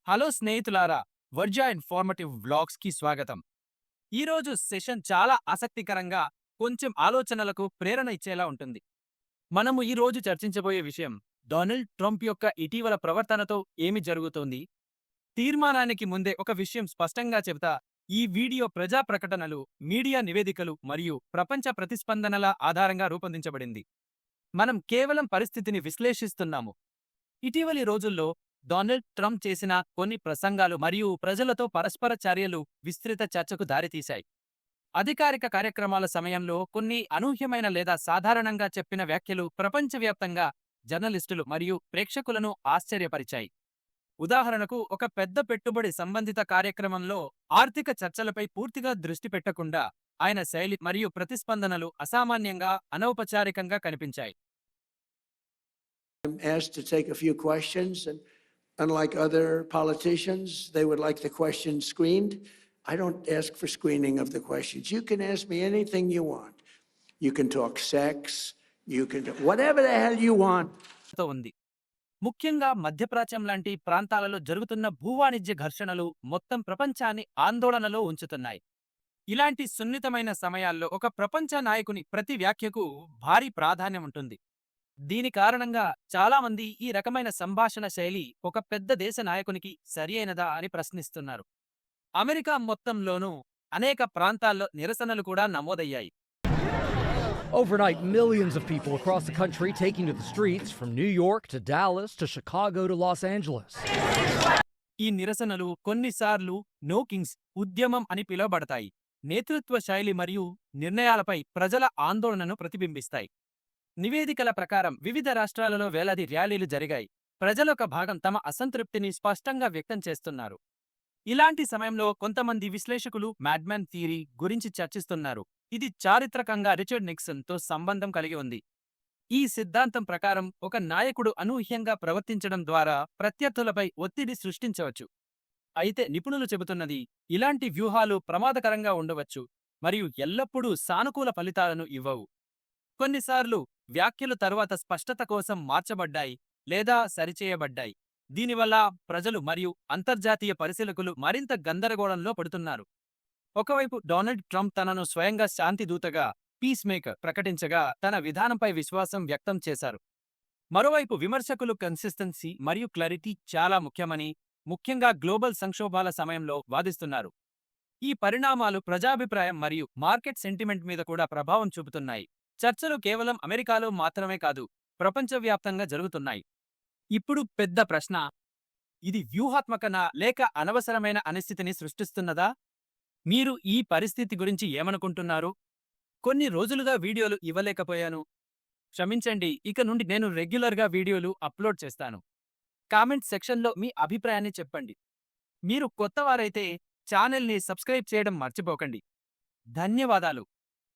Hello స్నేహితులారా, వర్జా informative వ్లాగ్స్కి స్వాగతం. ఈరోజు సెషన్ చాలా ఆసక్తికరంగా, కొంచెం ఆలోచనలకు ప్రేరణ ఇచ్చేలా ఉంటుంది. మనము ఈరోజు చర్చించబోయే విషయం డొనాల్డ్ ట్రంప్ యొక్క ఇటీవల ప్రవర్తనతో ఏమి జరుగుతోంది. తీర్మానానికి ముందే ఒక విషయం స్పష్టంగా చెబుతా, ఈ వీడియో ప్రజా ప్రకటనలు, మీడియా నివేదికలు మరియు ప్రపంచ ప్రతిస్పందనల ఆధారంగా రూపొందించబడింది. మనం కేవలం పరిస్థితిని విశ్లేషిస్తున్నాము. ఇటీవలి రోజుల్లో డొనాల్డ్ ట్రంప్ చేసిన కొన్ని ప్రసంగాలు మరియు ప్రజలతో పరస్పర చర్యలు విస్తృత చర్చకు దారితీశాయి. అధికారిక కార్యక్రమాల సమయంలో కొన్ని అనూహ్యమైన లేదా సాధారణంగా చెప్పిన వ్యాఖ్యలు ప్రపంచవ్యాప్తంగా జర్నలిస్టులు మరియు ప్రేక్షకులను ఆశ్చర్యపరిచాయి. ఉదాహరణకు, ఒక పెద్ద పెట్టుబడి సంబంధిత కార్యక్రమంలో ఆర్థిక చర్చలపై పూర్తిగా దృష్టి పెట్టకుండా ఆయన శైలి మరియు ప్రతిస్పందనలు అసామాన్యంగా అనౌపచారికంగా కనిపించాయి. I'm asked to take a few questions, and unlike other politicians, they would like the questions screened. I don't ask for screening of the questions. You can ask me anything you want. You can talk sex, you can do whatever the hell you want. తో ఉంది. ముఖ్యంగా మధ్యప్రాచ్యం లాంటి ప్రాంతాలలో జరుగుతున్న భూవాణిజ్య ఘర్షణలు మొత్తం ప్రపంచాన్ని ఆందోళనలో ఉంచుతున్నాయి. ఇలాంటి సున్నితమైన సమయాల్లో ఒక ప్రపంచ నాయకుని ప్రతి వ్యాఖ్యకు భారీ ప్రాధాన్యం ఉంటుంది. దీని కారణంగా చాలామంది ఈ రకమైన సంభాషణ శైలి ఒక పెద్ద దేశ నాయకునికి సరియైనదా అని ప్రశ్నిస్తున్నారు. అమెరికా మొత్తంలోనూ అనేక ప్రాంతాల్లో నిరసనలు కూడా నమోదయ్యాయి. Overnight, millions of people across the country taking to the streets from New York to Dallas to Chicago to Los Angeles. ఈ నిరసనలు కొన్నిసార్లు నో కింగ్స్ ఉద్యమం అని పిలువబడతాయి. నేతృత్వ శైలి మరియు నిర్ణయాలపై ప్రజల ఆందోళనను ప్రతిబింబిస్తాయి. నివేదికల ప్రకారం వివిధ రాష్ట్రాలలో వేలాది ర్యాలీలు జరిగాయి. ప్రజలొక భాగం తమ అసంతృప్తిని స్పష్టంగా వ్యక్తం చేస్తున్నారు. ఇలాంటి సమయంలో కొంతమంది విశ్లేషకులు మ్యాడ్మెన్ థియరీ గురించి చర్చిస్తున్నారు. ఇది చారిత్రకంగా రిచర్డ్ నిక్సన్ తో సంబంధం కలిగి ఉంది. ఈ సిద్ధాంతం ప్రకారం ఒక నాయకుడు అనూహ్యంగా ప్రవర్తించడం ద్వారా ప్రత్యర్థులపై ఒత్తిడి సృష్టించవచ్చు. అయితే నిపుణులు చెబుతున్నది, ఇలాంటి వ్యూహాలు ప్రమాదకరంగా ఉండవచ్చు మరియు ఎల్లప్పుడూ సానుకూల ఫలితాలను ఇవ్వవు. కొన్నిసార్లు వ్యాఖ్యలు తరువాత స్పష్టత కోసం మార్చబడ్డాయి లేదా సరిచేయబడ్డాయి. దీనివల్ల ప్రజలు మరియు అంతర్జాతీయ పరిశీలకులు మరింత గందరగోళంలో పడుతున్నారు. ఒకవైపు డొనాల్డ్ ట్రంప్ తనను స్వయంగా శాంతిదూతగా, పీస్ మేకర్ ప్రకటించగా తన విధానంపై విశ్వాసం వ్యక్తం చేశారు. మరోవైపు విమర్శకులు కన్సిస్టెన్సీ మరియు క్లారిటీ చాలా ముఖ్యమని, ముఖ్యంగా గ్లోబల్ సంక్షోభాల సమయంలో వాదిస్తున్నారు. ఈ పరిణామాలు ప్రజాభిప్రాయం మరియు మార్కెట్ సెంటిమెంట్ మీద కూడా ప్రభావం చూపుతున్నాయి. చర్చలు కేవలం అమెరికాలో మాత్రమే కాదు, ప్రపంచవ్యాప్తంగా జరుగుతున్నాయి. ఇప్పుడు పెద్ద ప్రశ్న, ఇది వ్యూహాత్మకనా లేక అనవసరమైన అనిశ్చితిని సృష్టిస్తున్నదా? మీరు ఈ పరిస్థితి గురించి ఏమనుకుంటున్నారు? కొన్ని రోజులుగా వీడియోలు ఇవ్వలేకపోయాను. క్షమించండి, ఇక నుండి నేను రెగ్యులర్గా వీడియోలు అప్లోడ్ చేస్తాను. కామెంట్ సెక్షన్లో మీ అభిప్రాయాన్ని చెప్పండి. మీరు కొత్తవారైతే ఛానల్ని సబ్స్క్రైబ్ చేయడం మర్చిపోకండి. ధన్యవాదాలు.